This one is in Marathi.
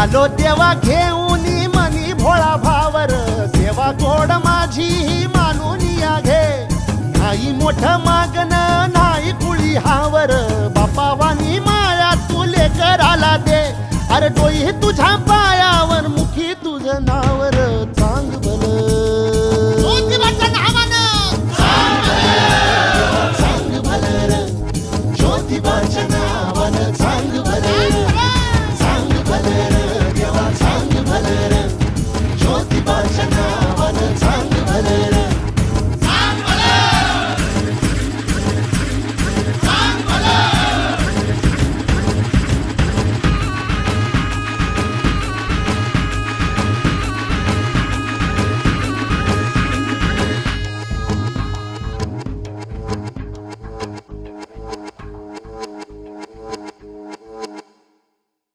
आलो देवा घेऊन मनी भोळा भावर, सेवा गोड माझी मानून या घे. नाही मोठं मागण नाही कुळी हावर, बापा वाणी माया तुले कराला दे. अरे डोई तुझ्या